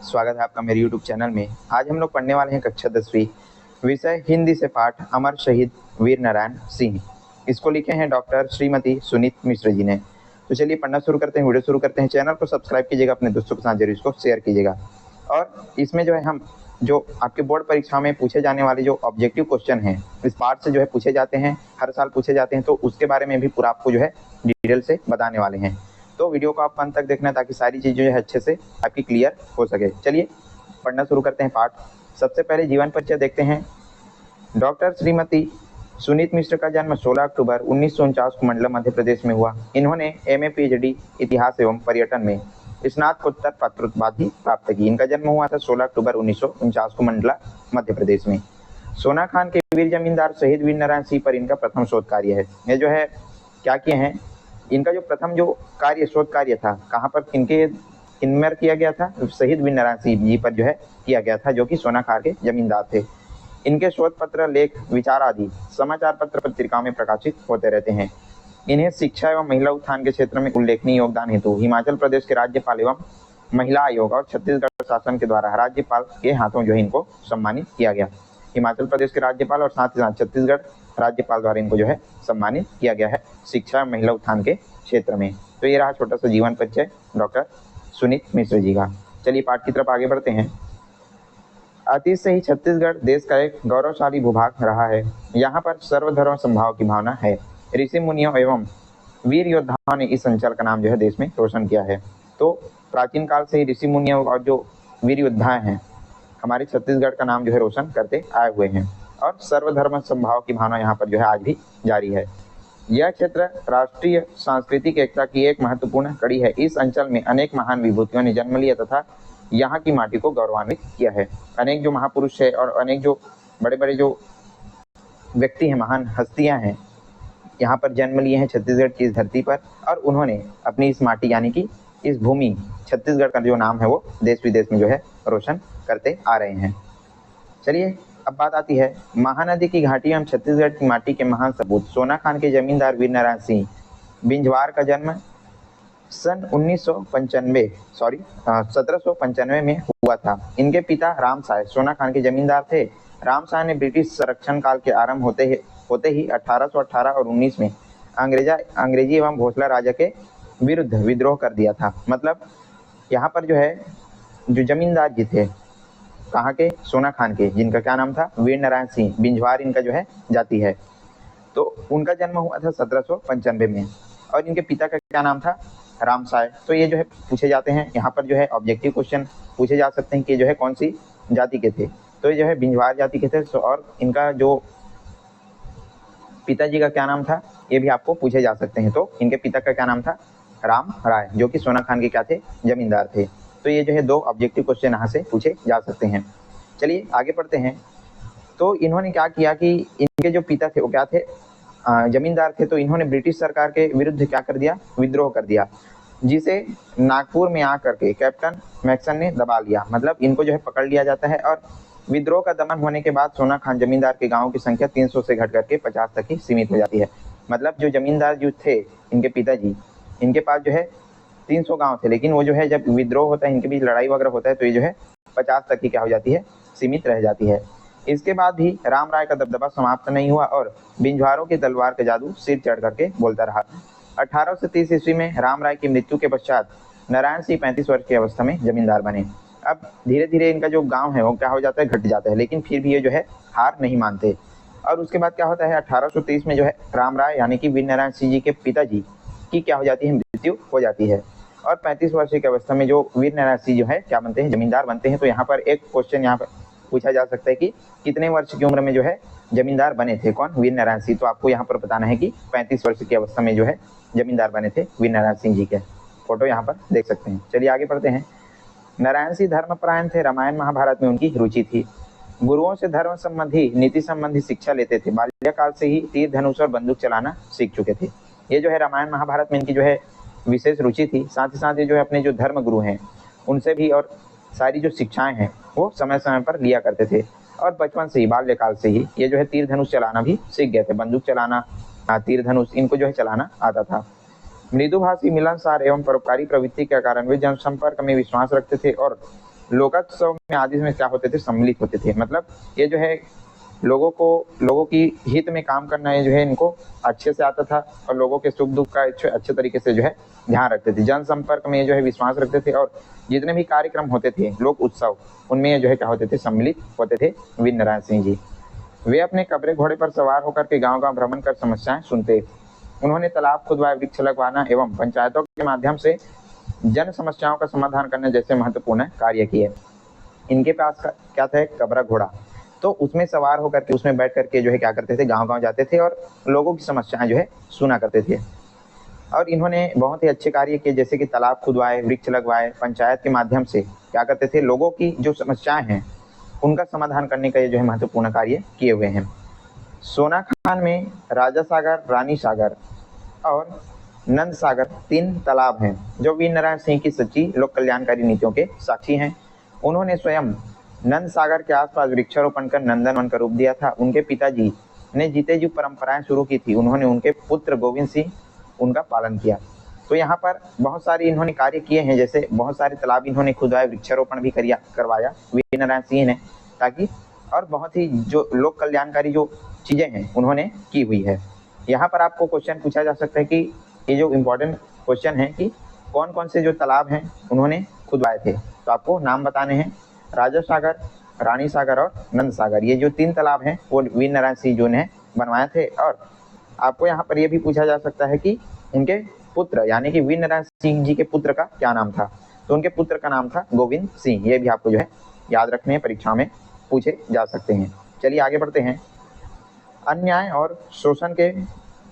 स्वागत है आपका मेरे YouTube चैनल में। आज हम लोग पढ़ने वाले हैं कक्षा 10वीं, विषय हिंदी से पाठ अमर शहीद वीर नारायण सिंह। इसको लिखे हैं डॉक्टर श्रीमती सुनीत मिश्र जी ने। तो चलिए पढ़ना शुरू करते हैं, वीडियो शुरू करते हैं। चैनल को सब्सक्राइब कीजिएगा, अपने दोस्तों के साथ जरूर इसको शेयर कीजिएगा। और इसमें जो है हम जो आपके बोर्ड परीक्षा में पूछे जाने वाले जो ऑब्जेक्टिव क्वेश्चन हैं, इस पार्ट से जो है पूछे जाते हैं, हर साल पूछे जाते हैं, तो उसके बारे में भी पूरा आपको जो है डिटेल से बताने वाले हैं। तो वीडियो को आप अंत तक देखना ताकि सारी चीज़ें जो है अच्छे से आपकी क्लियर हो सके। चलिए पढ़ना शुरू करते हैं पाठ। सबसे पहले जीवन परिचय देखते हैं। डॉक्टर श्रीमती सुनीत मिश्र का जन्म 16 अक्टूबर 1949 को मंडला मध्य प्रदेश में हुआ। इन्होंने एमए पीएचडी इतिहास एवं पर्यटन में स्नातकोत्तर पात्रता प्राप्त की। इनका जन्म हुआ था 16 अक्टूबर 1949 को मंडला मध्य प्रदेश में। सोना खान के वीर जमींदार शहीद वीर नारायण सिंह पर इनका प्रथम शोध कार्य है। ये जो है क्या किए हैं, इनका जो प्रथम जो कार्य शोध कार्य था कहाँ पर किनमेर किया गया था, शहीद वीर नारायण सिंह जी पर जो है किया गया था, जो कि सोनाखार के जमींदार थे। इनके शोध पत्र, लेख, विचार आदि समाचार पत्र पत्रिकाओं में प्रकाशित होते रहते हैं। इन्हें शिक्षा एवं महिला उत्थान के क्षेत्र में उल्लेखनीय योगदान हेतु हिमाचल प्रदेश के राज्यपाल एवं महिला आयोग और छत्तीसगढ़ शासन के द्वारा राज्यपाल के हाथों जो है इनको सम्मानित किया गया। हिमाचल प्रदेश के राज्यपाल और साथ ही साथ छत्तीसगढ़ राज्यपाल द्वारा इनको जो है सम्मानित किया गया है शिक्षा महिला उत्थान के क्षेत्र में। तो ये रहा छोटा सा जीवन परिचय डॉक्टर सुनीत मिश्र जी का। चलिए पाठ की तरफ आगे बढ़ते हैं। अतीत से ही छत्तीसगढ़ देश का एक गौरवशाली भूभाग रहा है। यहाँ पर सर्वधर्म समभाव की भावना है। ऋषि मुनियों एवं वीर योद्धाओं ने इस अंचल का नाम जो है देश में रोशन किया है। तो प्राचीन काल से ही ऋषि मुनियों और जो वीर योद्धा हैं हमारे छत्तीसगढ़ का नाम जो है रोशन करते आए हुए हैं, और सर्वधर्म समभाव की भावना यहाँ पर जो है आज भी जारी है। यह क्षेत्र राष्ट्रीय सांस्कृतिक एकता की एक महत्वपूर्ण कड़ी है। इस अंचल में अनेक महान विभूतियों ने जन्म लिया तथा यहाँ की माटी को गौरवान्वित किया है। अनेक जो महापुरुष है और अनेक जो बड़े बड़े जो व्यक्ति हैं, महान हस्तियाँ हैं, यहाँ पर जन्म लिए हैं छत्तीसगढ़ की इस धरती पर, और उन्होंने अपनी इस माटी यानी कि इस भूमि छत्तीसगढ़ का जो नाम है वो देश विदेश में जो है रोशन करते आ रहे हैं। चलिए अब बात आती है महानदी की घाटी एवं छत्तीसगढ़ की माटी के महान सपूत सोना खान के जमींदार वीर नारायण सिंह बिंजवार का जन्म सन 1795 में हुआ था। इनके पिता राम साय सोना खान के जमींदार थे। राम साय ने ब्रिटिश संरक्षण काल के आरंभ होते ही 1818 और 19 में अंग्रेजी एवं भोसला राजा के विरुद्ध विद्रोह कर दिया था। मतलब यहाँ पर जो है जो जमींदार जी थे कहाँ के, सोना खान के, जिनका क्या नाम था, वीर नारायण सिंह, बिंजवार इनका जो है जाति है। तो उनका जन्म हुआ था 1795 में, और इनके पिता का क्या नाम था, राम साय। तो ये जो है पूछे जाते हैं, यहाँ पर जो है ऑब्जेक्टिव क्वेश्चन पूछे जा सकते हैं कि जो है कौन सी जाति के थे। तो ये जो है बिंजवार जाति के थे, और इनका जो पिताजी का क्या नाम था ये भी आपको पूछे जा सकते हैं। तो इनके पिता का क्या नाम था, राम राय, जो कि सोना खान के क्या थे, जमींदार थे। तो ये जो है दो ऑब्जेक्टिव क्वेश्चन यहाँ से पूछे जा सकते हैं। चलिए आगे पढ़ते हैं। तो इन्होंने क्या किया कि इनके जो पिता थे वो क्या थे, जमींदार थे। तो इन्होंने ब्रिटिश सरकार के विरुद्ध क्या कर दिया, विद्रोह कर दिया, जिसे नागपुर में आकर के कैप्टन मैक्सन ने दबा लिया। मतलब इनको जो है पकड़ लिया जाता है, और विद्रोह का दमन होने के बाद सोना खान जमींदार के गाँव की संख्या 300 से घट करके 50 तक ही सीमित हो जाती है। मतलब जो जमींदार जो थे इनके पिताजी, इनके पास जो है 300 गांव थे, लेकिन वो जो है जब विद्रोह होता है, इनके बीच लड़ाई वगैरह होता है, तो ये जो है 50 तक ही क्या हो जाती है, सीमित रह जाती है। इसके बाद भी राम राय का दबदबा समाप्त नहीं हुआ, और बिंजवारों की तलवार का जादू सिर चढ़ करके बोलता रहा। 1830 ईस्वी में राम राय की मृत्यु के पश्चात नारायण सिंह 35 वर्ष की अवस्था में जमींदार बने। अब धीरे धीरे इनका जो गाँव है वो क्या हो जाता है, घट जाता है, लेकिन फिर भी ये जो है हार नहीं मानते। और उसके बाद क्या होता है, 1830 में जो है राम राय यानी कि वीर नारायण सिंह जी के पिताजी की क्या हो जाती है, मृत्यु हो जाती है, और 35 वर्ष की अवस्था में जो वीर नारायण सिंह जो है क्या बनते हैं, जमींदार बनते हैं। तो यहाँ पर एक क्वेश्चन यहाँ पर पूछा जा सकता है कि कितने वर्ष की उम्र में जो है जमींदार बने थे, कौन, वीर नारायण सिंह। तो आपको यहाँ पर बताना है कि 35 वर्ष की अवस्था में जो है जमींदार बने थे वीर नारायण सिंह जी के। फोटो यहाँ पर देख सकते हैं। चलिए आगे बढ़ते हैं। नारायण सिंह धर्मपरायण थे। रामायण महाभारत में उनकी रुचि थी। गुरुओं से धर्म संबंधी, नीति संबंधी शिक्षा लेते थे। बाल्यकाल से ही तीर धनुष और बंदूक चलाना सीख चुके थे। ये जो है रामायण महाभारत में इनकी जो है विशेष रुचि थी। साथ ही साथ ये जो है अपने जो धर्म गुरु हैं उनसे भी और सारी जो शिक्षाएं हैं वो समय समय पर लिया करते थे। और बचपन से ही, बाल्यकाल से ही ये जो है तीर धनुष चलाना भी सीख गए थे। बंदूक चलाना, तीर धनुष इनको जो है चलाना आता था। मृदुभाषी, मिलनसार एवं परोपकारी प्रवृत्ति के कारण वे जनसंपर्क में विश्वास रखते थे और लोकोत्सव में आदि में क्या होते थे, सम्मिलित होते थे। मतलब ये जो है लोगों की हित में काम करना, ये जो है इनको अच्छे से आता था और लोगों के सुख दुख का अच्छे तरीके से जो है ध्यान रखते थे। जनसंपर्क में जो है विश्वास रखते थे और जितने भी कार्यक्रम होते थे लोक उत्सव, उनमें ये जो है क्या होते थे, सम्मिलित होते थे वीर नारायण सिंह जी। वे अपने कबरे घोड़े पर सवार होकर के गांव-गांव भ्रमण कर समस्याएं सुनते। उन्होंने तालाब खुदवाए, वृक्ष लगवाना एवं पंचायतों के माध्यम से जन समस्याओं का समाधान करने जैसे महत्वपूर्ण कार्य किए। इनके पास क्या था, एक कबरा घोड़ा, तो उसमें सवार होकर के उसमें बैठ करके जो है क्या करते थे, गांव-गांव जाते थे और लोगों की समस्याएं जो है सुना करते थे। और इन्होंने बहुत ही अच्छे कार्य किए, जैसे कि तालाब खुदवाए, वृक्ष लगवाए, पंचायत के माध्यम से क्या करते थे, लोगों की जो समस्याएं हैं उनका समाधान करने का ये जो है महत्वपूर्ण कार्य किए हुए हैं। सोनाखान में राजा सागर, रानी सागर और नंद सागर 3 तालाब हैं जो वीर नारायण सिंह की सच्ची लोक कल्याणकारी नीतियों के साक्षी हैं। उन्होंने स्वयं नंद सागर के आसपास वृक्षारोपण कर नंदनवन का रूप दिया था। उनके पिताजी ने जीते जी परंपराएं शुरू की थी। उन्होंने उनके पुत्र गोविंद सिंह उनका पालन किया। तो यहाँ पर बहुत सारे इन्होंने कार्य किए हैं, जैसे बहुत सारे तालाब इन्होंने खुदवाए, वृक्षारोपण भी करवाया वीर नारायण सिंह ने, ताकि और बहुत ही जो लोक कल्याणकारी जो चीजें हैं उन्होंने की हुई है। यहाँ पर आपको क्वेश्चन पूछा जा सकता है कि ये जो इम्पोर्टेंट क्वेश्चन है कि कौन कौन से जो तालाब हैं उन्होंने खुदवाए थे, तो आपको नाम बताने हैं। राजा सागर, रानी सागर और नंद सागर, ये जो 3 तालाब हैं वो वीर नारायण सिंह जी ने बनवाए थे। और आपको यहाँ पर यह भी पूछा जा सकता है कि उनके पुत्र यानी कि वीर नारायण सिंह जी के पुत्र का क्या नाम था, तो उनके पुत्र का नाम था गोविंद सिंह। ये भी आपको जो है याद रखने, परीक्षा में पूछे जा सकते हैं। चलिए आगे बढ़ते हैं। अन्याय और शोषण के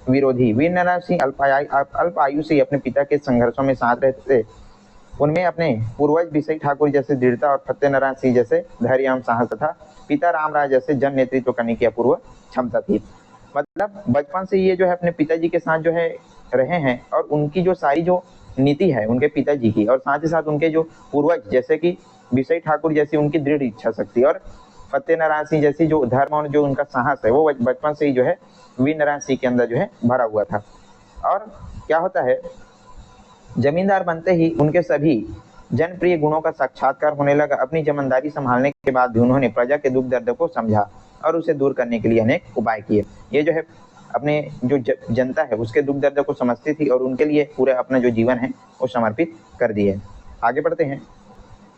विरोधी वीर नारायण सिंह अल्प आयु से अपने पिता के संघर्षों में साथ रहते थे। उनमें अपने पूर्वज बिसई ठाकुर जैसे दृढ़ता और फतेनारायण सिंह जैसे धैर्य एवं साहस तथा पिता राम राय जैसे जन नेतृत्व करने की अपूर्व क्षमता थी। मतलब बचपन से ये जो है अपने पिताजी के साथ जो है रहे हैं और उनकी जो सारी जो नीति है उनके पिताजी की, और साथ ही साथ उनके जो पूर्वज जैसे कि बिसई ठाकुर जैसी उनकी दृढ़ इच्छा शक्ति और फतेनारायण सिंह जैसी जो धर्म और जो उनका साहस है वो बचपन से ही जो है वीर नारायण सिंह के अंदर जो है भरा हुआ था। और क्या होता है, जमींदार बनते ही उनके सभी जनप्रिय गुणों का साक्षात्कार होने लगा। अपनी जमींदारी संभालने के बाद भी उन्होंने प्रजा के दुख दर्द को समझा और उसे दूर करने के लिए अनेक उपाय किए। ये जो है अपने जो जनता है उसके दुख दर्द को समझती थी और उनके लिए पूरा अपना जो जीवन है वो समर्पित कर दिए। आगे बढ़ते हैं।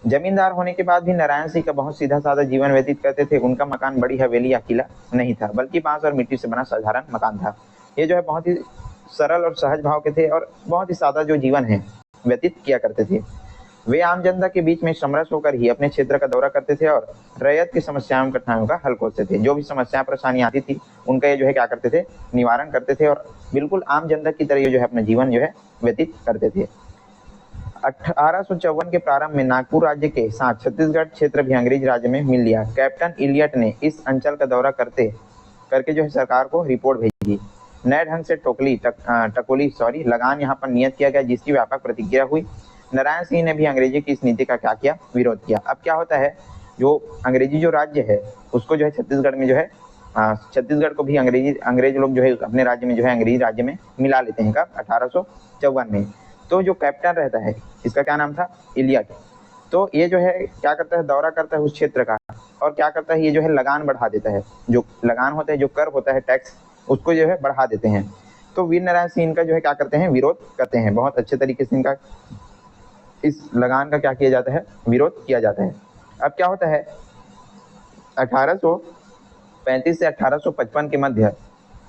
जमींदार होने के बाद भी नारायण सिंह का बहुत सीधा साधा जीवन व्यतीत करते थे। उनका मकान बड़ी हवेली या किला नहीं था, बल्कि बांस और मिट्टी से बना साधारण मकान था। ये जो है बहुत ही सरल और सहज भाव के थे और बहुत ही सादा जो जीवन है व्यतीत किया करते थे। वे आम जनता के बीच में समरस होकर ही अपने क्षेत्र का दौरा करते थे और रैयत की समस्याओं कठिनाइयों का हल खोजते थे। जो भी समस्या परेशानी आती थी उनका ये जो है क्या करते थे, निवारण करते थे और बिल्कुल आम जनता की तरह ये जो है अपना जीवन जो है व्यतीत करते थे। 1854 के प्रारंभ में नागपुर राज्य के साथ छत्तीसगढ़ क्षेत्र भी अंग्रेज राज्य में मिल लिया। कैप्टन इलियट ने इस अंचल का दौरा करके जो है सरकार को रिपोर्ट भेजी। नए ढंग से टकोली लगान यहाँ पर नियत किया गया, जिसकी व्यापक प्रतिक्रिया हुई। नारायण सिंह ने भी अंग्रेजी की इस नीति का क्या किया, विरोध किया। अब क्या होता है, जो अंग्रेजी जो राज्य है उसको जो है छत्तीसगढ़ में जो है छत्तीसगढ़ को भी अंग्रेज लोग जो है अपने राज्य में जो है अंग्रेजी राज्य में मिला लेते हैं। कब? 1854 में। तो जो कैप्टन रहता है इसका क्या नाम था, इलियट। तो ये जो है क्या करता है, दौरा करता है उस क्षेत्र का और क्या करता है, ये जो है लगान बढ़ा देता है। जो लगान होता है, जो कर होता है, टैक्स, उसको जो है बढ़ा देते हैं। तो वीर नारायण सिंह इनका जो है क्या करते हैं, विरोध करते हैं। बहुत अच्छे तरीके से इनका इस लगान का क्या किया जाता है, विरोध किया जाता है। अब क्या होता है, 1835 से 1855 के मध्य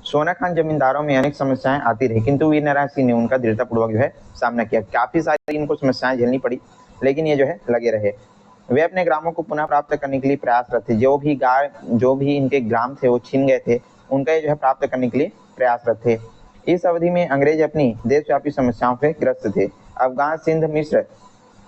सोनाखान जमींदारों में अनेक समस्याएं आती रही, किंतु वीर नारायण सिंह ने उनका दृढ़तापूर्वक जो है सामना किया। काफी सारी इनको समस्याएं झेलनी पड़ी, लेकिन ये जो है लगे रहे। वे अपने ग्रामों को पुनः प्राप्त करने के लिए प्रयासरत थे। जो भी इनके ग्राम थे वो छीन गए थे, उनका ये जो है प्राप्त करने के लिए प्रयासरत थे। इस अवधि में अंग्रेज अपनी देशव्यापी समस्याओं से ग्रस्त थे। अफगान, सिंध, मिस्र,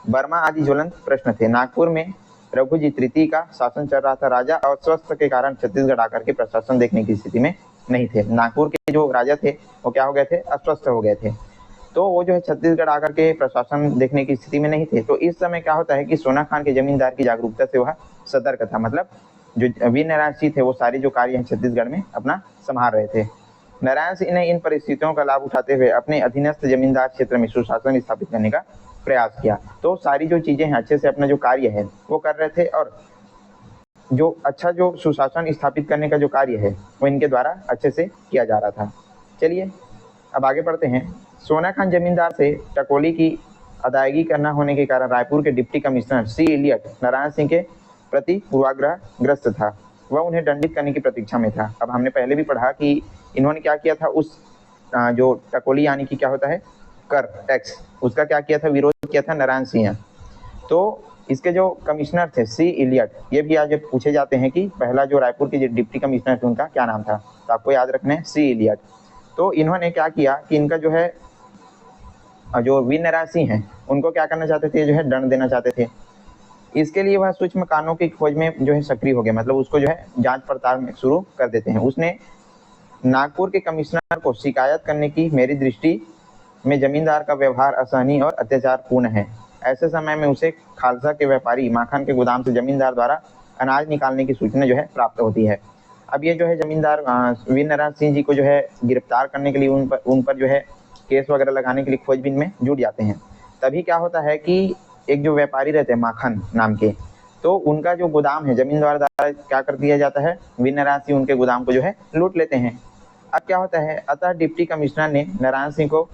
बर्मा आदि ज्वलंत प्रश्न थे। नागपुर में रघुजी तृतीय का शासन चल रहा था। राजा अस्वस्थ के कारण छत्तीसगढ़ आकर के प्रशासन देखने की स्थिति में नहीं थे। नागपुर के जो राजा थे वो क्या हो गए थे, अस्वस्थ हो गए थे। तो वो जो है छत्तीसगढ़ आकर के प्रशासन देखने की स्थिति में नहीं थे। तो इस समय क्या होता है कि सोनाखान के जमींदार की जागरूकता से वह सतर्क था। मतलब जो वीर नारायण सिंह थे वो सारे जो कार्य हैं छत्तीसगढ़ में अपना संभाल रहे थे। नारायण सिंह ने इन परिस्थितियों का लाभ उठाते हुए अपने अधीनस्थ जमींदार क्षेत्र में सुशासन स्थापित करने का प्रयास किया। तो सारी जो चीज़ें हैं अच्छे से अपना जो कार्य है वो कर रहे थे, और जो अच्छा जो सुशासन स्थापित करने का जो कार्य है वो इनके द्वारा अच्छे से किया जा रहा था। चलिए अब आगे बढ़ते हैं। सोना खान जमींदार से टकोली की अदायगी करना होने के कारण रायपुर के deputy commissioner C Elliott Narayan Singh के प्रति पूर्वाग्रह ग्रस्त था। वह उन्हें दंडित करने की प्रतीक्षा में था। अब हमने पहले भी पढ़ा कि इन्होंने क्या किया था, उस जो टकोली यानी कि क्या होता है कर टैक्स, उसका क्या किया था, विरोध किया था नारायण सिंह। तो इसके जो कमिश्नर थे सी इलियट, ये भी आज पूछे जाते हैं कि पहला जो रायपुर के जो डिप्टी कमिश्नर थे उनका क्या नाम था, तो आपको याद रखना है सी इलियट। तो इन्होंने क्या किया कि इनका जो है जो वीर नारायण सिंह हैं उनको क्या करना चाहते थे, जो है दंड देना चाहते थे। इसके लिए वह सूक्ष्म कानों की खोज में जो है सक्रिय हो गए, मतलब उसको जो है जांच पड़ताल में शुरू कर देते हैं। उसने नागपुर के कमिश्नर को शिकायत करने की, मेरी दृष्टि में जमींदार का व्यवहार असहनीय और अत्याचारपूर्ण है। ऐसे समय में उसे खालसा के व्यापारी माखन के गोदाम से जमींदार द्वारा अनाज निकालने की सूचना जो है प्राप्त होती है। अब ये जो है जमींदार वीर नारायण सिंह जी को जो है गिरफ्तार करने के लिए उन पर जो है केस वगैरह लगाने के लिए खोजबीन में जुट जाते हैं। तभी क्या होता है कि एक जो व्यापारी रहते हैं माखन नाम के, तो उनका जो गोदाम है जमींदार द्वारा क्या कर दिया जाता है, वीर नारायण सिंह उनके गोदाम को जो है लूट लेते हैं। अब क्या होता है, अतः डिप्टी कमिश्नर ने नारायण सिंह को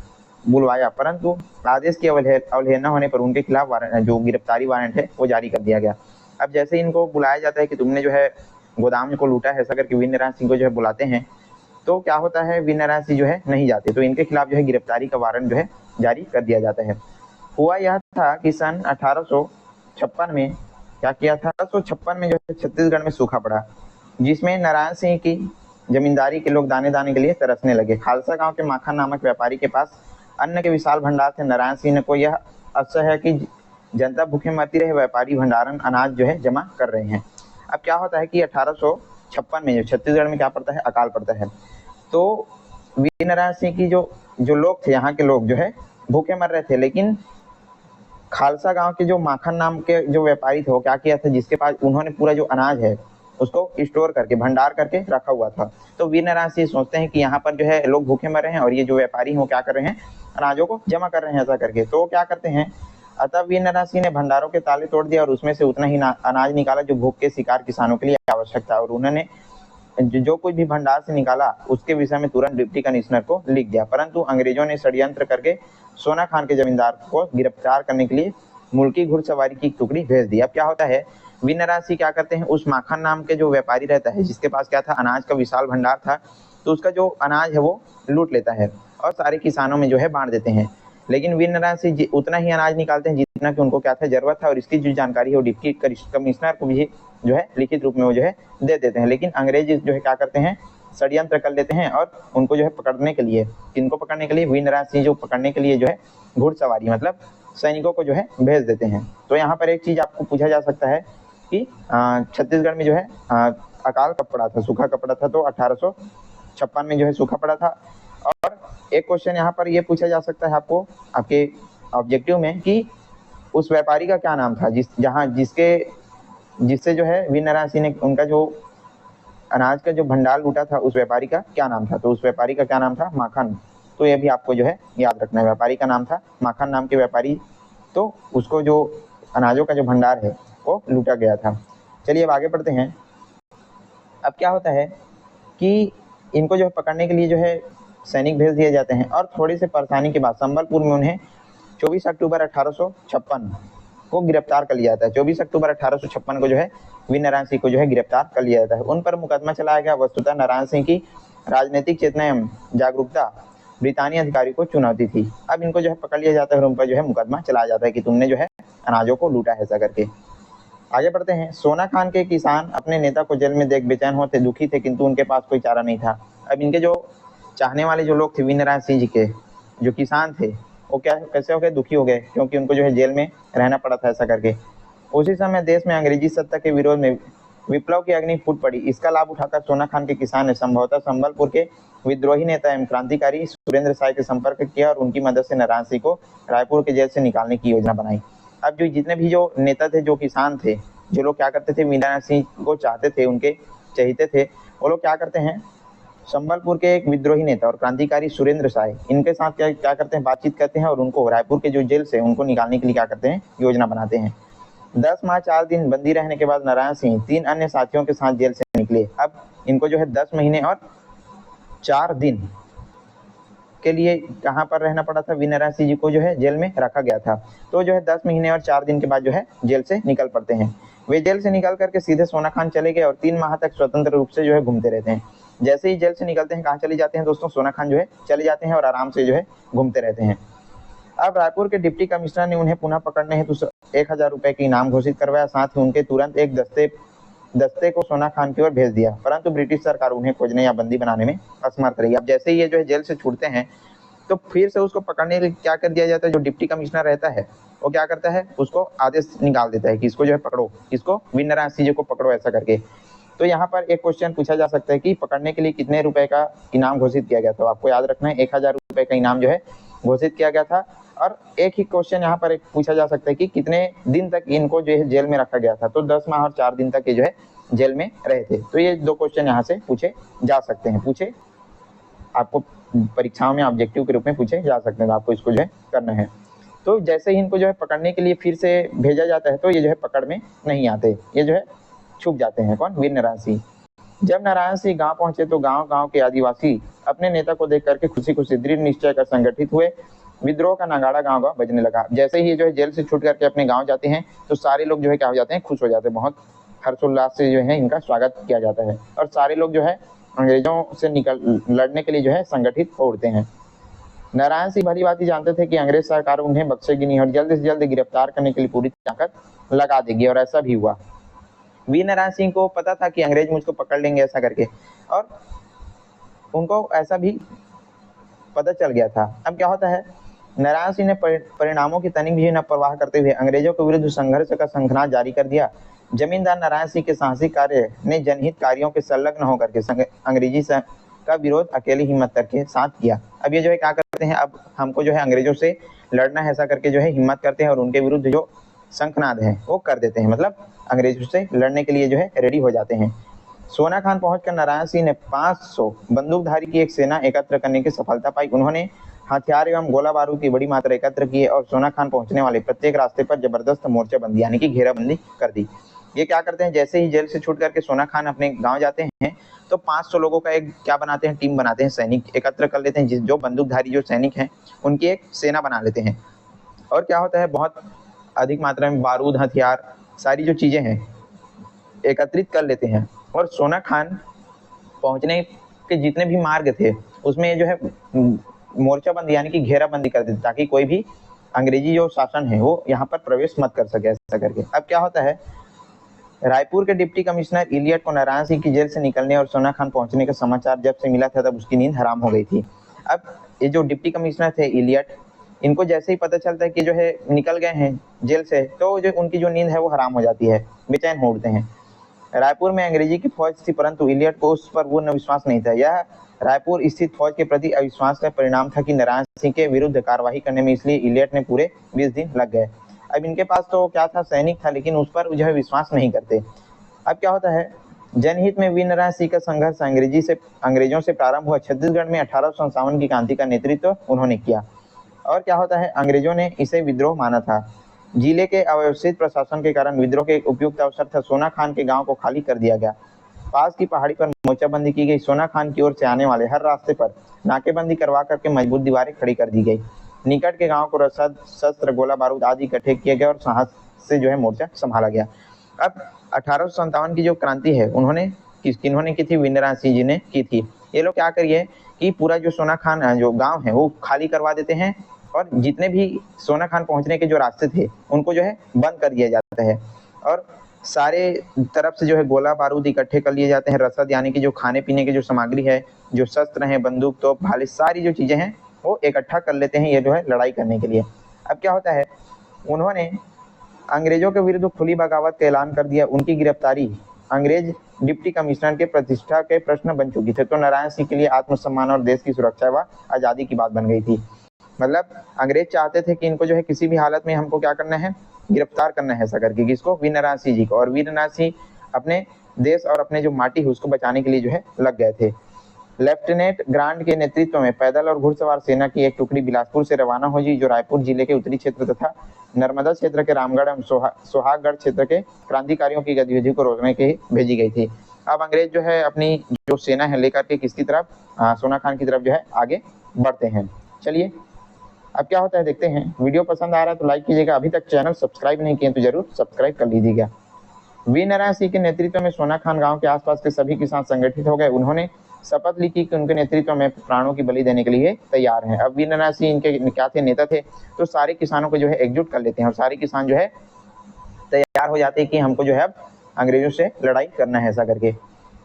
बुलवाया, परंतु आदेश की अवहेलना होने पर उनके खिलाफ जो गिरफ्तारी वारंट है वो जारी कर दिया गया। अब जैसे इनको बुलाया जाता है कि तुमने जो है गोदाम को लूटा है, ऐसा करके वीर नारायण सिंह को जो है बुलाते हैं, तो क्या होता है वीर नारायण सिंह जो है नहीं जाते, तो इनके खिलाफ जो है गिरफ्तारी का वारंट जो है जारी कर दिया जाता है। हुआ यह था कि सन 1856 में क्या किया था, 1856 में जो है छत्तीसगढ़ में सूखा पड़ा, जिसमें नारायण सिंह की जमींदारी के लोग दाने दाने के लिए तरसने लगे। खालसा गांव के माखन नामक व्यापारी के पास अन्न के विशाल भंडार थे। नारायण सिंह को यह अवसर है कि जनता भूखे मरती रहे, व्यापारी भंडारण अनाज जो है जमा कर रहे हैं। अब क्या होता है कि 1856 में जो छत्तीसगढ़ में क्या पड़ता है, अकाल पड़ता है। तो वीर नारायण सिंह की जो लोग थे, यहाँ के लोग जो है भूखे मर रहे थे, लेकिन खालसा गांव के जो माखन नाम के जो व्यापारी थे वो क्या किया था, जिसके पास उन्होंने पूरा जो अनाज है उसको स्टोर करके भंडार करके रखा हुआ था। तो वीर नारायण सिंह सोचते हैं कि यहाँ पर जो है लोग भूखे मर रहे हैं और ये जो व्यापारी हैं वो क्या कर रहे हैं, अनाजों को जमा कर रहे हैं, ऐसा करके। तो क्या करते हैं, अतः वीर नारायण सिंह ने भंडारों के ताले तोड़ दिया और उसमें से उतना ही अनाज निकाला जो भूख के शिकार किसानों के लिए आवश्यक था, और उन्होंने जो कुछ भी भंडार से निकाला उसके विषय में तुरंत डिप्टी कमिश्नर को लिख दिया। परंतु अंग्रेजों ने षड्यंत्र करके सोना खान के जमींदार को गिरफ्तार करने के लिए मुल्की घुड़सवारी की टुकड़ी भेज दी। अब क्या होता है, वीर नारायण सिंह क्या करते हैं, उस माखन नाम के जो व्यापारी रहता है जिसके पास क्या था, अनाज का विशाल भंडार था, तो उसका जो अनाज है वो लूट लेता है और सारे किसानों में जो है बांट देते हैं। लेकिन वीर नारायण सिंह उतना ही अनाज निकालते हैं जितना कि उनको क्या था, जरूरत था, और इसकी जो जानकारी है वो डिप्टी कमिश्नर को भी जो है लिखित रूप में वो जो है दे देते हैं। लेकिन अंग्रेज जो है क्या करते हैं, षड्यंत्र कर लेते हैं और उनको जो है पकड़ने के लिए, किनको पकड़ने के लिए, वीर नारायण सिंह जो पकड़ने के लिए जो है घुड़सवारी मतलब सैनिकों को जो है भेज देते हैं। तो यहाँ पर एक चीज आपको पूछा जा सकता है कि छत्तीसगढ़ में जो है अकाल कब पड़ा था, सूखा कब पड़ा था, तो 1856 में जो है सूखा पड़ा था। और एक क्वेश्चन यहाँ पर ये पूछा जा सकता है आपको आपके ऑब्जेक्टिव में कि उस व्यापारी का क्या नाम था, जिससे जो है वीर नारायण सिंह ने उनका जो अनाज का जो भंडार लूटा था उस व्यापारी का क्या नाम था, तो उस व्यापारी का क्या नाम था, माखन। तो ये भी आपको जो है याद रखना है, व्यापारी का नाम था माखन नाम के व्यापारी, तो उसको जो अनाजों का जो भंडार है वो लूटा गया था। चलिए अब आगे बढ़ते हैं। अब क्या होता है कि इनको जो है पकड़ने के लिए जो है सैनिक भेज दिए जाते हैं, और थोड़ी सी परेशानी के बाद संबलपुर में उन्हें 24 अक्टूबर 1856 को गिरफ्तार कर लिया जाता है। 24 अक्टूबर 1856 को जो है वीर नारायण सिंह को जो है गिरफ्तार कर लिया जाता है। उन पर मुकदमा चलाया गया। वस्तुतः नारायण सिंह की राजनीतिक चेतना एवं जागरूकता ब्रितानी अधिकारी को चुनौती थी। अब इनको जो है पकड़ लिया जाता है और उन पर जो है मुकदमा चलाया जाता है कि तुमने जो है अनाजों को लूटा है, ऐसा करके। आगे बढ़ते हैं। सोना खान के किसान अपने नेता को जेल में देख बेचैन होते, दुखी थे, किंतु उनके पास कोई चारा नहीं था। अब इनके जो चाहने वाले जो लोग थे वीर नारायण सिंह जी के, जो किसान थे, वो कैसे हो गए, दुखी हो गए, क्योंकि उनको जो है जेल में रहना पड़ा था, ऐसा करके। उसी समय देश में अंग्रेजी सत्ता के विरोध में विप्लव की अग्नि फूट पड़ी। इसका लाभ उठाकर सोना खान के किसान ने संभवतः संबलपुर के विद्रोही नेता एवं क्रांतिकारी सुरेंद्र साय के संपर्क किया और उनकी मदद से नारायण सिंह को रायपुर के जेल से निकालने की योजना बनाई। अब जो जितने भी जो नेता थे, जो किसान थे, जो लोग क्या करते थे, वीर नारायण सिंह को चाहते थे, उनके चहीते थे, वो लोग क्या करते हैं, संबलपुर के एक विद्रोही नेता और क्रांतिकारी सुरेंद्र साय इनके साथ क्या क्या करते हैं, बातचीत करते हैं और उनको रायपुर के जो जेल से उनको निकालने के लिए क्या करते हैं, योजना बनाते हैं। 10 माह 4 दिन बंदी रहने के बाद नारायण सिंह 3 अन्य साथियों के साथ जेल से निकले। अब इनको जो है 10 महीने और 4 दिन के लिए कहाँ पर रहना पड़ा था, वीरनारायण सिंह जी को जो है जेल में रखा गया था। तो जो है 10 महीने और 4 दिन के बाद जो है जेल से निकल पड़ते हैं। वे जेल से निकल करके सीधे सोनाखान चले गए और 3 माह तक स्वतंत्र रूप से जो है घूमते रहते हैं। जैसे ही जेल से निकलते हैं, कहाँ चले जाते हैं दोस्तों, सोनाखान जो है चले जाते हैं और आराम से जो है घूमते रहते हैं। अब रायपुर के डिप्टी कमिश्नर ने उन्हें पुनः पकड़ने हेतु 1000 रुपए के इनाम घोषित करवाया। साथ ही उनके तुरंत एक दस्ते को सोनाखान की ओर भेज दिया, परंतु ब्रिटिश सरकार उन्हें खोजने या बंदी बनाने में असमर्थ रही। अब जैसे ही ये जो है जेल से छूटते हैं, तो फिर से उसको पकड़ने के लिए क्या कर दिया जाता है, जो डिप्टी कमिश्नर रहता है वो क्या करता है, उसको आदेश निकाल देता है कि इसको जो है पकड़ो, इसको वीरनारायण सिंह जी को पकड़ो, ऐसा करके। तो यहाँ पर एक क्वेश्चन पूछा जा सकता है कि पकड़ने के लिए कितने रुपए का इनाम घोषित किया गया था। आपको याद रखना है 1000 रुपए का इनाम जो है घोषित किया गया था। और एक ही क्वेश्चन यहाँ पर एक पूछा जा सकता है कि कितने दिन तक इनको जो है जेल में रखा गया था। तो 10 माह और 4 दिन तक ये जो है जेल में रहे थे। तो ये 2 क्वेश्चन यहाँ से पूछे जा सकते हैं, पूछे आपको परीक्षाओं में ऑब्जेक्टिव के रूप में पूछे जा सकते हैं। तो आपको इसको जो है करना है। तो जैसे ही इनको जो है पकड़ने के लिए फिर से भेजा जाता है, तो ये जो है पकड़ में नहीं आते, ये जो है छुप जाते हैं। कौन, वीरनारायण सिंह। जब नारायण सिंह गांव पहुंचे तो गांव के आदिवासी अपने नेता को देख करके खुशी खुशी दृढ़ निश्चय कर संगठित हुए। विद्रोह का नगाड़ा गांव बजने लगा। जैसे ही ये जो है जेल से छूट करके अपने गांव जाते हैं, तो सारे लोग जो है क्या हो जाते हैं, खुश हो जाते हैं। बहुत हर्षोल्लास से जो है इनका स्वागत किया जाता है और सारे लोग जो है अंग्रेजों से लड़ने के लिए जो है संगठित हो उठते हैं। नारायण सिंह भली बात ही जानते थे कि अंग्रेज सरकार उन्हें बख्शेगी नहीं और जल्द से जल्द गिरफ्तार करने के लिए पूरी ताकत लगा देगी, और ऐसा भी हुआ। वीरनारायण सिंह को पता था कि अंग्रेज मुझको पकड़ लेंगे, ऐसा करके, और उनको ऐसा भी पता चल गया था। अब क्या होता है, नारायण सिंह ने परिणामों की तनिक भी न परवाह करते हुए अंग्रेजों के विरुद्ध संघर्ष का शंखनाद जारी कर दिया। जमींदार नारायण सिंह के साहसिक कार्य ने जनहित कार्यों के संलग्न होकर के अंग्रेजी का विरोध अकेली हिम्मत करके साथ किया। अब ये जो है क्या करते हैं, अब हमको जो है अंग्रेजों से लड़ना है, ऐसा करके जो है हिम्मत करते हैं और उनके विरुद्ध जो शंखनाद है वो कर देते हैं, मतलब अंग्रेजों से लड़ने के लिए जो है रेडी हो जाते हैं। सोनाखान पहुंचकर नारायण सिंह ने 500 बंदूकधारी की एक सेना एकत्र करने की सफलता पाई। उन्होंने हथियार एवं गोला बारूद की बड़ी मात्रा एकत्र किए और सोनाखान पहुंचने वाले प्रत्येक रास्ते पर जबरदस्त मोर्चाबंदी यानी कि घेराबंदी कर दी। ये क्या करते हैं, जैसे ही जेल से छूट करके सोनाखान अपने गांव जाते हैं, तो 500 लोगों का एक क्या बनाते हैं, टीम बनाते हैं, सैनिक एकत्र कर लेते हैं, जो बंदूकधारी जो सैनिक हैं उनकी एक सेना बना लेते हैं। और क्या होता है, बहुत अधिक मात्रा में बारूद, हथियार, सारी जो चीजें हैं एकत्रित कर लेते हैं और सोनाखान पहुंचने के जितने भी मार्ग थे उसमें जो है मोर्चाबंदी यानी कि घेराबंदी कर देते, ताकि कोई भी अंग्रेजी जो शासन है वो यहाँ पर प्रवेश मत कर सके, ऐसा करके। अब क्या होता है, रायपुर के डिप्टी कमिश्नर इलियट को नारायण सिंह की जेल से निकलने और सोनाखान पहुंचने का समाचार जब से मिला था, तब उसकी नींद हराम हो गई थी। अब ये जो डिप्टी कमिश्नर थे इलियट, इनको जैसे ही पता चलता है कि जो है निकल गए हैं जेल से, तो जो उनकी जो नींद है वो हराम हो जाती है, बेचैन हो उठते हैं। रायपुर में अंग्रेजी की फौज थी, परंतु इलियट को उस पर पूर्ण विश्वास नहीं था। यह रायपुर स्थित फौज के प्रति अविश्वास का परिणाम था कि नारायण सिंह के विरुद्ध कार्रवाई करने में इसलिए इलियट ने पूरे 20 दिन लग गए। अब इनके पास तो क्या था, सैनिक था, लेकिन उस पर जो है विश्वास नहीं करते। अब क्या होता है, जनहित में वीरनारायण सिंह का संघर्ष अंग्रेजों से प्रारंभ हुआ। छत्तीसगढ़ में 1857 की क्रांति का नेतृत्व उन्होंने किया। और क्या होता है, अंग्रेजों ने इसे विद्रोह माना था। जिले के अव्यवस्थित प्रशासन के कारण विद्रोह के उपयुक्त अवसर था। सोनाखान के गांव को खाली कर दिया गया। पास की पहाड़ी पर मोर्चाबंदी की गई। सोनाखान की ओर से आने वाले हर रास्ते पर नाकेबंदी करवा करके मजबूत दीवारें खड़ी कर दी गई। निकट के गांव को रसद, शस्त्र, गोला बारूद आदि इकट्ठे किए गए और साहस से जो है मोर्चा संभाला गया। अब 1857 की जो क्रांति है किन्होंने की थी, वीरनारायण सिंह जी ने की थी। ये लोग क्या करिए कि पूरा जो सोनाखान जो गांव है वो खाली करवा देते हैं और जितने भी सोनाखान पहुंचने के जो रास्ते थे उनको जो है बंद कर दिया जाता है और सारे तरफ से जो है गोला बारूद इकट्ठे कर लिए जाते हैं। रसद यानी कि जो खाने पीने की जो सामग्री है, जो शस्त्र हैं, बंदूक, तोप, भाले, सारी जो चीजें हैं वो इकट्ठा कर लेते हैं, ये जो है लड़ाई करने के लिए। अब क्या होता है, उन्होंने अंग्रेजों के विरुद्ध खुली बगावत का ऐलान कर दिया। उनकी गिरफ्तारी अंग्रेज डिप्टी कमिश्नर के प्रतिष्ठा के प्रश्न बन चुकी थे। तो नारायण सिंह के लिए आत्मसम्मान और देश की सुरक्षा व आजादी की बात बन गई थी। मतलब अंग्रेज चाहते थे कि इनको जो है किसी भी हालत में हमको क्या करना है, गिरफ्तार करना है, ऐसा करके। किसको, वीरनारायण सिंह जी को। और वीरनारायण सिंह अपने देश और अपने जो माटी है उसको बचाने के लिए जो है लग गए थे। लेफ्टिनेंट ग्रांट के नेतृत्व में पैदल और घुड़सवार सेना की एक टुकड़ी बिलासपुर से रवाना हुई, जो रायपुर जिले के उत्तरी क्षेत्र तथा नर्मदा क्षेत्र के रामगढ़ एवं सोहागगढ़ क्षेत्र के क्रांतिकारियों की गतिविधि को रोकने के भेजी गई थी। अब अंग्रेज जो है अपनी जो सेना है लेकर के किसकी तरफ, सोना खान की तरफ जो है आगे बढ़ते हैं। चलिए अब क्या होता है देखते हैं। वीडियो पसंद आ रहा है तो लाइक कीजिएगा, अभी तक चैनल सब्सक्राइब नहीं किए तो जरूर सब्सक्राइब कर लीजिएगा। वीर नारायण सिंह के नेतृत्व में सोना खान गांव के आसपास के सभी किसान संगठित हो गए। उन्होंने शपथ ली कि उनके नेतृत्व में प्राणों की बलि देने के लिए तैयार हैं। अब वीर नारायण सिंह इनके क्या थे, नेता थे, तो सारे किसानों को जो है एकजुट कर लेते हैं और सारे किसान जो है तैयार हो जाते हैं कि हमको जो है अब अंग्रेजों से लड़ाई करना है ऐसा करके।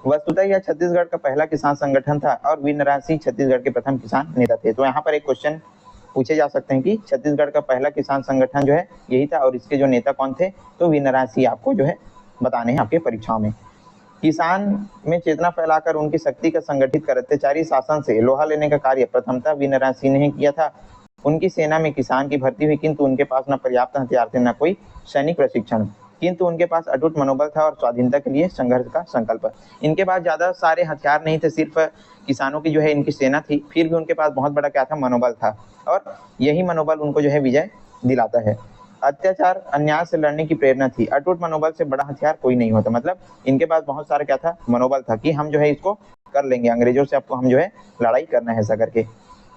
वस्तुतः यह छत्तीसगढ़ का पहला किसान संगठन था और वीर नारायण सिंह छत्तीसगढ़ के प्रथम किसान नेता थे। तो यहाँ पर एक क्वेश्चन पूछे जा सकते हैं कि छत्तीसगढ़ का पहला किसान संगठन जो है यही था और इसके जो नेता कौन थे, तो वीर नारायण सिंह आपको जो है बताने हैं आपके परीक्षाओं में। किसान में चेतना फैलाकर उनकी शक्ति का संगठित कर अत्याचारी शासन से लोहा लेने का कार्य प्रथमतः वीर नारायण सिंह ने किया था। उनकी सेना में किसान की भर्ती हुई, किंतु उनके पास न पर्याप्त हथियार थे न कोई सैनिक प्रशिक्षण, किंतु उनके पास अटूट मनोबल था और स्वाधीनता के लिए संघर्ष का संकल्प। इनके पास ज्यादा सारे हथियार नहीं थे, सिर्फ किसानों की जो है इनकी सेना थी, फिर भी उनके पास बहुत बड़ा क्या था, मनोबल था और यही मनोबल उनको जो है विजय दिलाता है। अत्याचार अन्याय से लड़ने की प्रेरणा थी। अटूट मनोबल से बड़ा हथियार कोई नहीं होता, मतलब इनके पास बहुत सारा क्या था, मनोबल था कि हम जो है इसको कर लेंगे, अंग्रेजों से आपको हम जो है लड़ाई करना है ऐसा करके।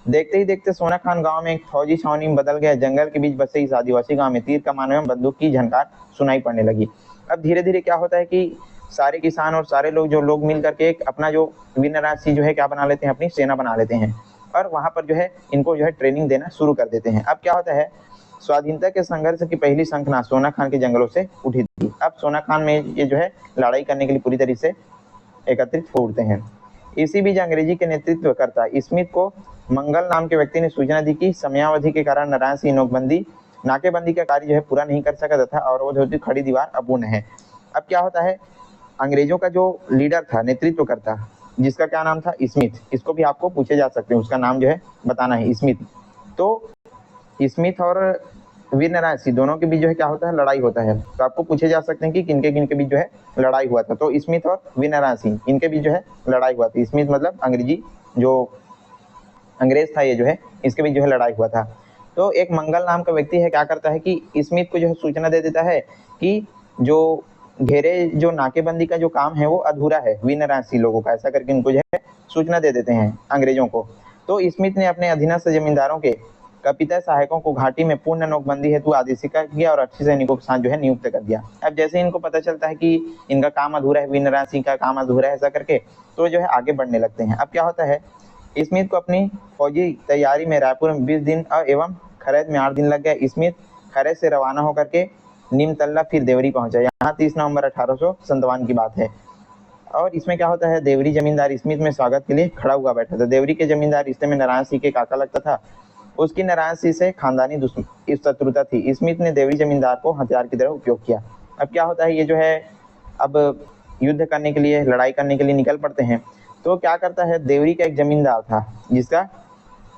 देखते ही देखते सोना खान गांव में एक फौजी छावनी में बदल गया। जंगल के बीच बसे इस आदिवासी गांव में तीर कमान एवं बंदूक की झनकार सुनाई पड़ने लगी। अब धीरे धीरे क्या होता है कि सारे किसान और सारे लोग जो लोग मिल करके एक अपना जो वीर नारायण सिंह जो है क्या बना लेते हैं, अपनी सेना बना लेते हैं और वहां पर जो है इनको जो है ट्रेनिंग देना शुरू कर देते हैं। अब क्या होता है, स्वाधीनता के संघर्ष की पहली शंखनाद सोना खान के जंगलों से उठी थी। अब सोना खान में ये जो है लड़ाई करने के लिए पूरी तरीके से एकत्रित हो उठते हैं। इसी बीच अंग्रेजी के नेतृत्व करता स्मिथ को मंगल नाम के व्यक्ति ने सूचना दी कि समयावधि के कारण नारायण सिंह नाकेबंदी का कार्य जो है पूरा नहीं कर सका तथा अवरोध खड़ी दीवार अपूर्ण है। अब क्या होता है, अंग्रेजों का जो लीडर था, नेतृत्व करता, जिसका क्या नाम था, स्मिथ, इसको भी आपको पूछे जा सकते हैं, उसका नाम जो है बताना है, स्मिथ। तो स्मिथ और वीर नारायण सिंह दोनों के बीच जो है क्या होता है, लड़ाई होता है। तो आपको पूछे जा सकते हैं कि किनके बीच जो है लड़ाई हुआ था। तो स्मिथ और वीर नारायण सिंह इनके बीच जो है लड़ाई हुआ था। स्मिथ मतलब अंग्रेजी जो अंग्रेज था ये जो है इसके बीच जो है लड़ाई हुआ था। तो एक मंगल नाम का व्यक्ति है, क्या करता है कि स्मिथ को जो है सूचना दे देता है कि जो घेरे जो नाकेबंदी का जो काम है वो अधूरा है वीर नारायण सिंह लोगों का, ऐसा करके इनको जो है सूचना दे देते हैं अंग्रेजों को। तो स्मिथ ने अपने अधीनस्थ जमींदारों के कपिता सहायकों को घाटी में पूर्ण नोकबंदी हेतु आदेशिका किया और 80 सैनिकों के साथ जो है नियुक्त कर दिया। अब जैसे इनको पता चलता है कि इनका काम अधूरा है, वीर नारायण सिंह का काम अधूरा है ऐसा करके, तो जो है आगे बढ़ने लगते हैं। अब क्या होता है, स्मिथ को अपनी फौजी तैयारी में रायपुर में 20 दिन एवं खरैत में 8 दिन लग गए। स्मिथ खरैत से रवाना होकर के नीमतल्ला फिर देवरी पहुंचा। यहाँ 30 नवंबर 1857 की बात है। और इसमें क्या होता है, देवरी जमींदार स्मिथ में स्वागत के लिए खड़ा हुआ बैठा था। देवरी के जमींदार रिश्ते में नारायण सिंह के काका लगता था। उसकी नारायण सिंह से खानदानी शत्रुता थी। स्मिथ ने देवरी जमींदार को हथियार की तरह उपयोग किया। अब क्या होता है, ये जो है अब युद्ध करने के लिए, लड़ाई करने के लिए निकल पड़ते हैं। तो क्या करता है, देवरी का एक जमींदार था,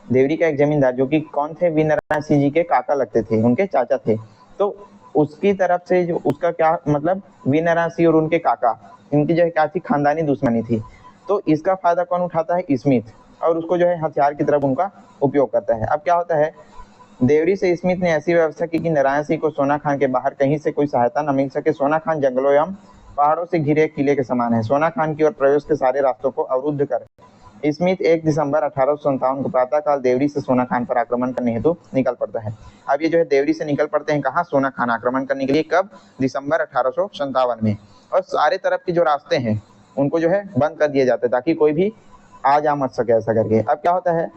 देवरी का एक जमींदार जो कि कौन थे, वीर नारायण सिंह जी के काका लगते थे, उनके चाचा थे। तो उसकी तरफ से जो उसका क्या मतलब, वीर नारायण सिंह और उनके काका, इनकी जो है क्या थी, खानदानी दुश्मनी थी। तो इसका फायदा कौन उठाता है, स्मिथ, और उसको जो है हथियार की तरफ उनका उपयोग करता है। अब क्या होता है, देवरी से स्मिथ ने ऐसी व्यवस्था की कि नारायण सिंह को सोना खान के बाहर कहीं से कोई सहायता न मिल सके। सोना खान जंगलों एवं पहाड़ों से घिरे किले के समान है। सोना खान की ओर प्रवेश के सारे रास्तों को अवरुद्ध कर स्मिथ 1 दिसंबर 1857 को प्रातःकाल देवरी से सोना खान पर आक्रमण करने हेतु निकल पड़ता है। अब ये जो है देवरी से निकल पड़ते हैं कहाँ, सोना खान आक्रमण करने के लिए। कब, दिसंबर 1857 में। और सारे तरफ के जो रास्ते हैं उनको जो है बंद कर दिए जाते हैं ताकि कोई भी आ जा मत सके ऐसा करके। अब क्या होता है,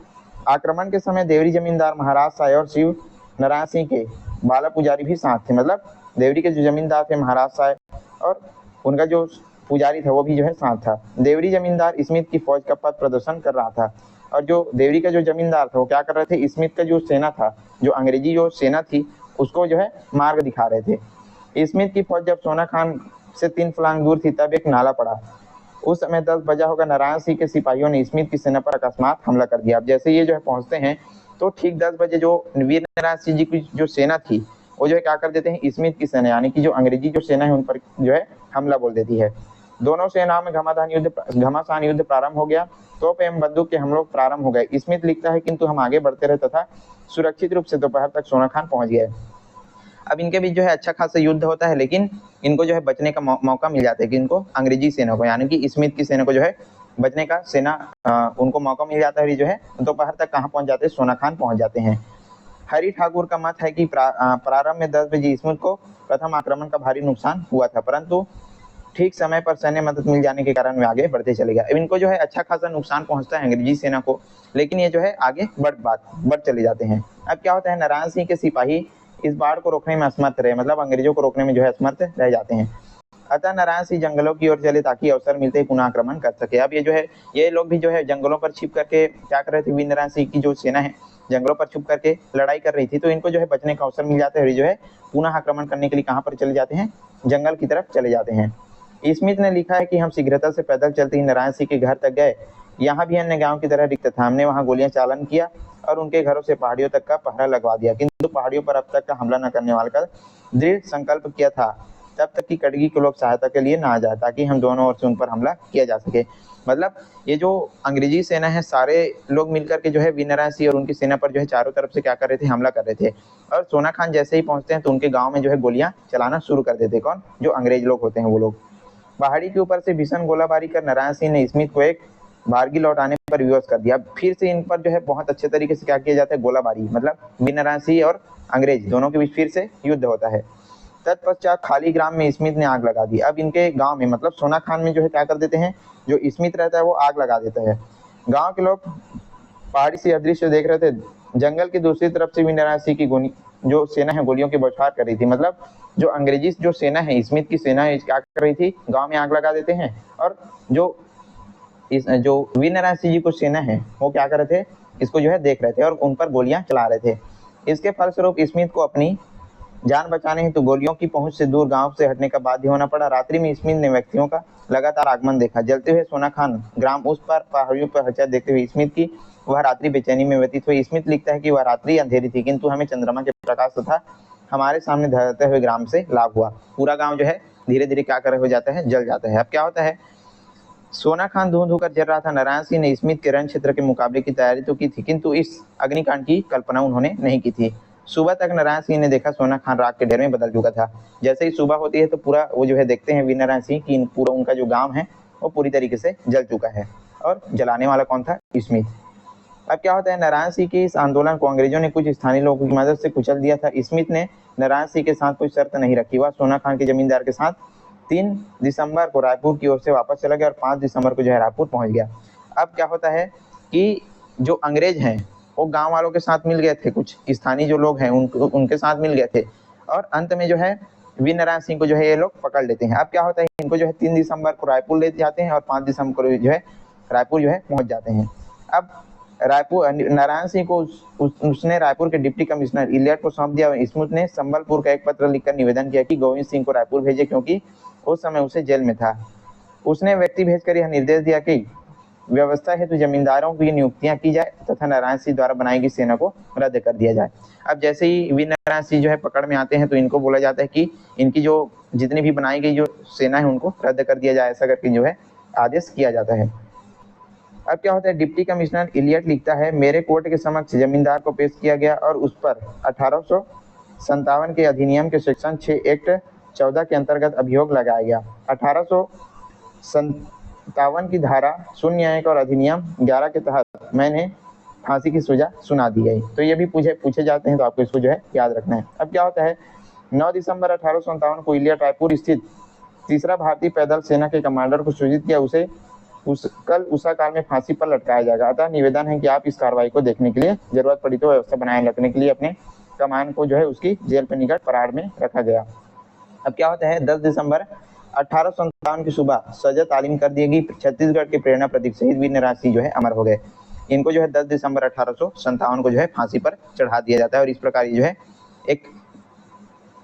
आक्रमण के समय देवरी जमींदार महाराज साय और शिव नारायण सिंह के बाला पुजारी भी साथ थे। मतलब देवरी के जो जमींदार थे महाराज साय और उनका जो पुजारी था वो भी जो है साथ था। देवरी जमींदार स्मिथ की फौज का पथ प्रदर्शन कर रहा था और जो देवरी का जो जमींदार था वो क्या कर रहे थे, स्मिथ का जो सेना था, जो अंग्रेजी जो सेना थी, उसको जो है मार्ग दिखा रहे थे। स्मिथ की फौज जब सोना खान से 3 फलांग दूर थी तब एक नाला पड़ा। उस समय 10 बजा होगा। नारायण सिंह के सिपाहियों ने स्मिथ की सेना पर अकस्मात हमला कर दिया। अब जैसे ये जो है पहुंचते हैं तो ठीक 10 बजे जो वीर नारायण सिंह जी की जो सेना थी वो जो है क्या कर देते हैं, स्मिथ की सेना यानी कि जो अंग्रेजी जो सेना है उन पर जो है हमला बोल देती है। दोनों सेनाओं में घमासान युद्ध प्रारंभ हो गया। तोप एवं बंदूक के हमलों प्रारंभ हो गए। स्मिथ लिखता है, किंतु हम आगे बढ़ते रहे तथा सुरक्षित रूप से दोपहर तक सोनाखान पहुंच गए। अब इनके बीच जो है अच्छा खासा युद्ध होता है, लेकिन इनको जो है बचने का मौका मिल जाता है कि इनको अंग्रेजी सेना को, यानी कि स्मिथ की सेना को जो है बचने का उनको मौका मिल जाता है। ये जो है दोपहर तक कहाँ पहुंच जाते हैं, सोनाखान पहुंच जाते हैं। हरि ठाकुर का मत है कि प्रारंभ में 10 बजे स्मिथ को प्रथम आक्रमण का भारी नुकसान हुआ था, परंतु ठीक समय पर सैन्य मदद मिल जाने के कारण वे आगे बढ़ते चले गए। अब इनको जो है अच्छा खासा नुकसान पहुंचता है अंग्रेजी सेना को, लेकिन ये जो है आगे बढ़ चले जाते हैं। अब क्या होता है, नारायण सिंह के सिपाही इस बाढ़ को रोकने में असमर्थ रहे, मतलब अंग्रेजों को रोकने में जो है असमर्थ रह जाते हैं। अतः नारायण सिंह जंगलों की ओर चले ताकि अवसर मिलते ही पुनः आक्रमण कर सके। अब ये लोग भी जो है जंगलों पर छिप करके क्या कर रहे थे, वीर नारायण सिंह की जो सेना है जंगलों पर छुप करके लड़ाई कर रही थी, तो इनको जो है बचने का अवसर मिल जाता है और ये जो है पुनः आक्रमण करने के लिए कहाँ पर चले जाते हैं, जंगल की तरफ चले जाते हैं। स्मिथ ने लिखा है कि हम शीघ्रता से पैदल चलते ही नारायण सिंह के घर तक गए। यहाँ भी अन्य गांव की तरह रिक्त था। हमने वहाँ गोलियां चालन किया और उनके घरों से पहाड़ियों तक का पहरा लगवा दिया, किंतु पहाड़ियों पर अब तक का हमला न करने वाले का दृढ़ संकल्प किया था तब तक कि कड़गी के लोग सहायता के लिए ना आ जाए, ताकि हम दोनों ओर से उन पर हमला किया जा सके। मतलब ये जो अंग्रेजी सेना है, सारे लोग मिलकर के जो है वीर नारायण सिंह और उनकी सेना पर जो है चारों तरफ से क्या कर रहे थे, हमला कर रहे थे। और सोना खान जैसे ही पहुंचते हैं तो उनके गाँव में जो है गोलियां चलाना शुरू कर देते। कौन? जो अंग्रेज लोग होते हैं वो लोग। पहाड़ी के ऊपर से भीषण गोलाबारी कर नारायण सिंह ने स्मिथ को एक बारगी लौटाने पर विवश कर दिया। फिर से इन पर जो है बहुत अच्छे तरीके से क्या किया जाता है, गोलाबारी, मतलब वीर नारायण सिंह और अंग्रेज दोनों के बीच फिर से युद्ध होता है। तत्पश्चात खाली ग्राम में स्मिथ ने आग लगा दी। अब इनके गांव में, मतलब सोनाखान में जो है क्या कर देते हैं, जो स्मिथ रहता है वो आग लगा देता है। गांव के लोग पहाड़ी से अदृश्य देख रहे थे। जंगल की दूसरी तरफ से वीर नारायण सिंह की जो सेना है गोलियों की बौछार कर रही थी। मतलब जो अंग्रेजी जो सेना है, स्मिथ की सेना है, क्या कर रही थी, गांव में आग लगा देते हैं। और जो वीर नारायण सिंह जी को सेना है वो क्या कर रहे थे, इसको जो है देख रहे थे और उन पर गोलियां चला रहे थे। इसके फलस्वरूप स्मिथ को अपनी जान बचाने हेतु गोलियों की पहुंच से दूर गांव से हटने का बाध्य होना पड़ा। रात्रि में स्मिथ ने व्यक्तियों का लगातार आगमन देखा। जलते हुए सोनाखान ग्राम उस पर पहाड़ियों पर हलचल देखते हुए स्मिथ की वह रात्रि बेचैनी में व्यतीत हुई। स्मिथ लिखता है कि वह रात्रि अंधेरी थी, किंतु हमें चंद्रमा के प्रकाश तथा हमारे सामने ढलते हुए ग्राम से लाभ हुआ। पूरा गाँव जो है धीरे धीरे क्या कर हो जाता है, जल जाता है। अब क्या होता है, सोनाखान धुंध होकर जल रहा था। नारायण सिंह ने स्मिथ के रण क्षेत्र के मुकाबले की तैयारी तो की थी, किंतु इस अग्निकांड की कल्पना उन्होंने नहीं की थी। सुबह तक नारायण सिंह ने देखा सोनाखान राख के ढेर में बदल चुका था। जैसे ही सुबह होती है तो पूरा वो जो है देखते हैं वीर नारायण सिंह की पूरा उनका जो गांव है वो पूरी तरीके से जल चुका है। और जलाने वाला कौन था? स्मिथ। अब क्या होता है, नारायण सिंह के इस आंदोलन को अंग्रेजों ने कुछ स्थानीय लोगों की मदद से कुचल दिया था। स्मिथ ने नारायण सिंह के साथ कोई शर्त नहीं रखी। वह सोनाखान के जमींदार के साथ 3 दिसंबर को रायपुर की ओर से वापस चला गया और 5 दिसंबर को जो है रायपुर पहुंच गया। अब क्या होता है कि जो अंग्रेज हैं वो गांव वालों के साथ मिल गए थे, कुछ स्थानीय जो लोग हैं उनके साथ मिल गए थे और अंत में जो है वीर नारायण सिंह को जो है ये लोग पकड़ लेते हैं। अब क्या होता है, इनको जो है 3 दिसंबर को रायपुर ले जाते हैं और 5 दिसंबर को जो है रायपुर जो है पहुंच जाते हैं। अब रायपुर नारायण सिंह को उसने रायपुर के डिप्टी कमिश्नर इलियट को सौंप दिया। स्मिथ ने संबलपुर का एक पत्र लिखकर निवेदन किया कि गोविंद सिंह को रायपुर भेजे, क्योंकि उस समय उसे जेल में था। उसने व्यक्ति भेजकर यह निर्देश दिया कि व्यवस्था हेतु जमींदारों की नियुक्तियां की जाए तथा नारायण सिंह द्वारा बनाई गई सेना को रद्द कर दिया जाए। अब जैसे ही वीर नारायण सिंह जो है पकड़ में आते हैं तो इनको बोला जाता है कि इनकी जो जितनी भी बनाई गई जो सेना है उनको रद्द कर दिया जाए, ऐसा करके जो है आदेश किया जाता है। अब क्या होता है, डिप्टी कमिश्नर इलियट लिखता है, मेरे कोर्ट के समक्ष जमींदार को पेश किया गया और उस पर 1857 के अधिनियम के सेक्शन 6 एक्ट 14 के अंतर्गत अभियोग लगाया गया। 1857 की धारा 01 और अधिनियम 11 के तहत मैंने फांसी की सजा सुना दी गई। तो ये भी पूछे जाते हैं, तो आपको इसको जो है याद रखना है। अब क्या होता है, 9 दिसंबर 1857 को इलियट रायपुर स्थित 3रा भारतीय पैदल सेना के कमांडर को सूचित किया उसे कल उषा काल में फांसी पर लटकाया जाएगा। अतः निवेदन है कि आप इस कार्रवाई को देखने के लिए जरूरत पड़ी तो व्यवस्था बनाए रखने के लिए अपने कमान को जो है उसकी जेल के निकट पराड़ में रखा गया। अब क्या होता है, 10 दिसंबर 1857 की सुबह सजा तालीम कर दी गई। छत्तीसगढ़ के प्रेरणा प्रतीक शहीद वीर नारायण सिंह जो है अमर हो गए। इनको जो है 10 दिसंबर 1857 को जो है फांसी पर चढ़ा दिया जाता है और इस प्रकार जो है एक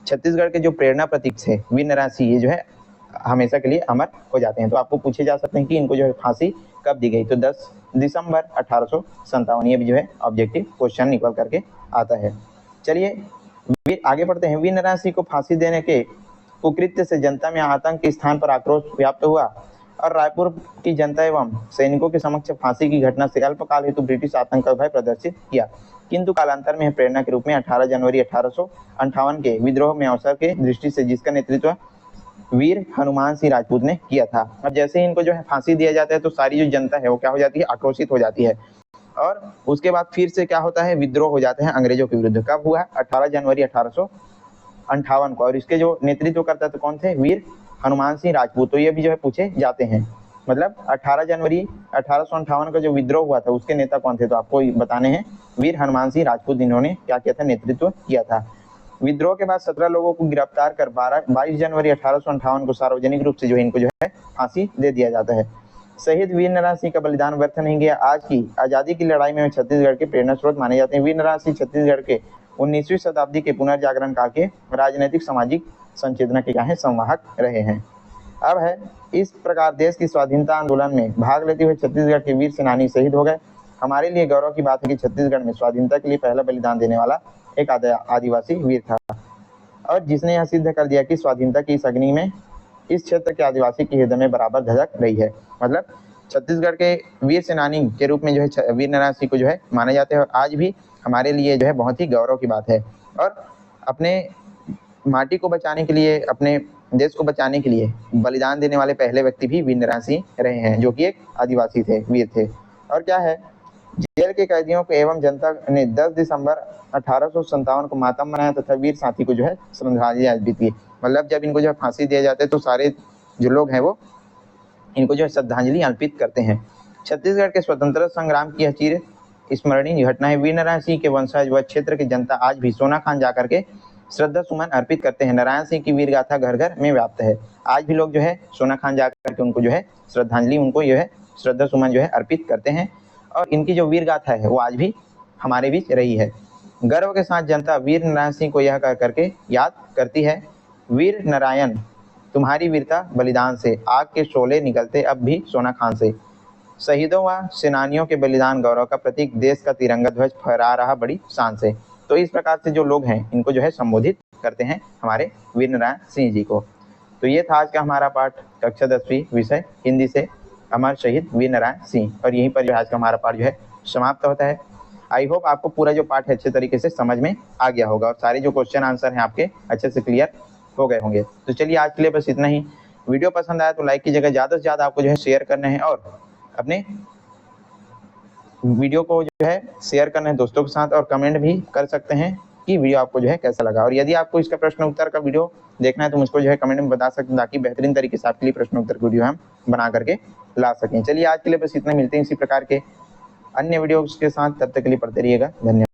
छत्तीसगढ़ के जो प्रेरणा प्रतीक थे वीर नारायण सिंह, ये जो है हमेशा के लिए अमर हो जाते हैं। तो आपको पूछे जा सकते हैं कि इनको जो है फांसी कब दी गई, तो 10 दिसंबर 1857। ये भी जो है ऑब्जेक्टिव क्वेश्चन निकल करके आता है। चलिए आगे बढ़ते हैं। वीर नारायण सिंह को फांसी देने के कुकृत्य से जनता में आतंक के स्थान पर आक्रोश व्याप्त हुआ और रायपुर की जनता एवं सैनिकों के समक्ष फांसी की घटना से अल्पकाल हेतु ब्रिटिश आतंक का भय प्रदर्शित किया, किंतु कालांतर में प्रेरणा के रूप में 18 जनवरी 1858 के विद्रोह में अवसर के दृष्टि से जिसका नेतृत्व वीर हनुमान सिंह राजपूत ने किया था। अब जैसे ही इनको जो है फांसी दिया जाता है तो सारी जो जनता है वो क्या हो जाती है, आक्रोशित हो जाती है और उसके बाद फिर से क्या होता है, विद्रोह हो जाते हैं अंग्रेजों के विरुद्ध। कब हुआ? 18 जनवरी 1858 को। और इसके जो नेतृत्व करता तो कौन थे? वीर हनुमान सिंह राजपूत। तो ये भी जो है पूछे जाते हैं। मतलब 18 जनवरी 1858 का जो विद्रोह हुआ था उसके नेता कौन थे? तो आपको बताने हैं वीर हनुमान सिंह राजपूत। इन्होंने क्या किया था? नेतृत्व किया था। विद्रोह के बाद 17 लोगों को गिरफ्तार कर 22 जनवरी 1858 को सार्वजनिक रूप से जो है इनको जो है फांसी दे दिया जाता है। शहीद वीर नारायण सिंह का बलिदान व्यर्थ नहीं गया। आज की आजादी की लड़ाई में छत्तीसगढ़ के प्रेरणा स्रोत माने जाते हैं। वीर नारायण सिंह छत्तीसगढ़ के 19वीं शताब्दी के पुनर्जागरण काल के राजनीतिक सामाजिक संचेतना के क्या है? संवाहक रहे हैं। अब है इस प्रकार देश की स्वाधीनता आंदोलन में भाग लेते हुए छत्तीसगढ़ के वीर सेनानी शहीद हो गए। हमारे लिए गौरव की बात है कि छत्तीसगढ़ में स्वाधीनता के लिए पहला बलिदान देने वाला एक आदिवासी वीर था और जिसने यह सिद्ध कर दिया कि स्वाधीनता की इस अग्नि में इस क्षेत्र के आदिवासी के हृदय में बराबर धधक रही है। मतलब छत्तीसगढ़ के वीर सेनानी के रूप में जो है वीर नारायण सिंह को जो है माने जाते हैं और आज भी हमारे लिए जो है बहुत ही गौरव की बात है। और अपने माटी को बचाने के लिए, अपने देश को बचाने के लिए बलिदान देने वाले पहले व्यक्ति भी वीर नारायण सिंह रहे हैं, जो कि एक आदिवासी थे, वीर थे। और क्या है, जेल के कैदियों को एवं जनता ने 10 दिसंबर 1857 को मातम मनाया तथा वीर साथी को जो है श्रद्धांजलि अर्पित की। मतलब जब इनको जो है फांसी दिया जाता है तो सारे जो लोग हैं वो इनको जो है श्रद्धांजलि अर्पित करते हैं। छत्तीसगढ़ के स्वतंत्रता संग्राम की चिर स्मरणीय घटना है। वीर नारायण सिंह के वंशज व क्षेत्र की जनता आज भी सोनाखान जाकर के श्रद्धा सुमन अर्पित करते हैं। नारायण सिंह की वीर गाथा घर घर में व्याप्त है। आज भी लोग जो है सोनाखान जाकर के उनको जो है श्रद्धांजलि, उनको जो है श्रद्धा सुमन जो है अर्पित करते हैं और इनकी जो वीर गाथा है वो आज भी हमारे बीच रही है। गर्व के साथ जनता वीर नारायण सिंह को यह कर करके याद करती है, वीर नारायण तुम्हारी वीरता बलिदान से आग के शोले निकलते अब भी सोनाखान से। शहीदों व सेनानियों के बलिदान गौरव का प्रतीक, देश का तिरंगा ध्वज फहरा रहा बड़ी शान से। तो इस प्रकार से जो लोग हैं इनको जो है संबोधित करते हैं हमारे वीर नारायण सिंह जी को। तो ये था आज का हमारा पाठ कक्षा 10वीं विषय हिंदी से अमर शहीद वीर नारायण सिंह। और यहीं पर जो आज का हमारा पाठ जो है समाप्त होता है। आई होप आपको पूरा जो पाठ है अच्छे तरीके से समझ में आ गया होगा और सारे जो क्वेश्चन आंसर हैं आपके अच्छे से क्लियर हो गए होंगे। तो चलिए आज के लिए बस इतना ही। वीडियो पसंद आया तो लाइक की जगह ज़्यादा से ज़्यादा आपको जो है शेयर करना है और अपने वीडियो को जो है शेयर करना है दोस्तों के साथ और कमेंट भी कर सकते हैं कि वीडियो आपको जो है कैसा लगा। और यदि आपको इसका प्रश्न उत्तर का वीडियो देखना है तो मुझको जो है कमेंट में बता सकते हैं ताकि बेहतरीन तरीके से आपके लिए प्रश्न उत्तर की वीडियो हम बना करके ला सकें। चलिए आज के लिए बस इतना, मिलते हैं इसी प्रकार के अन्य वीडियोस के साथ। तब तक के लिए पढ़ते रहिएगा। धन्यवाद।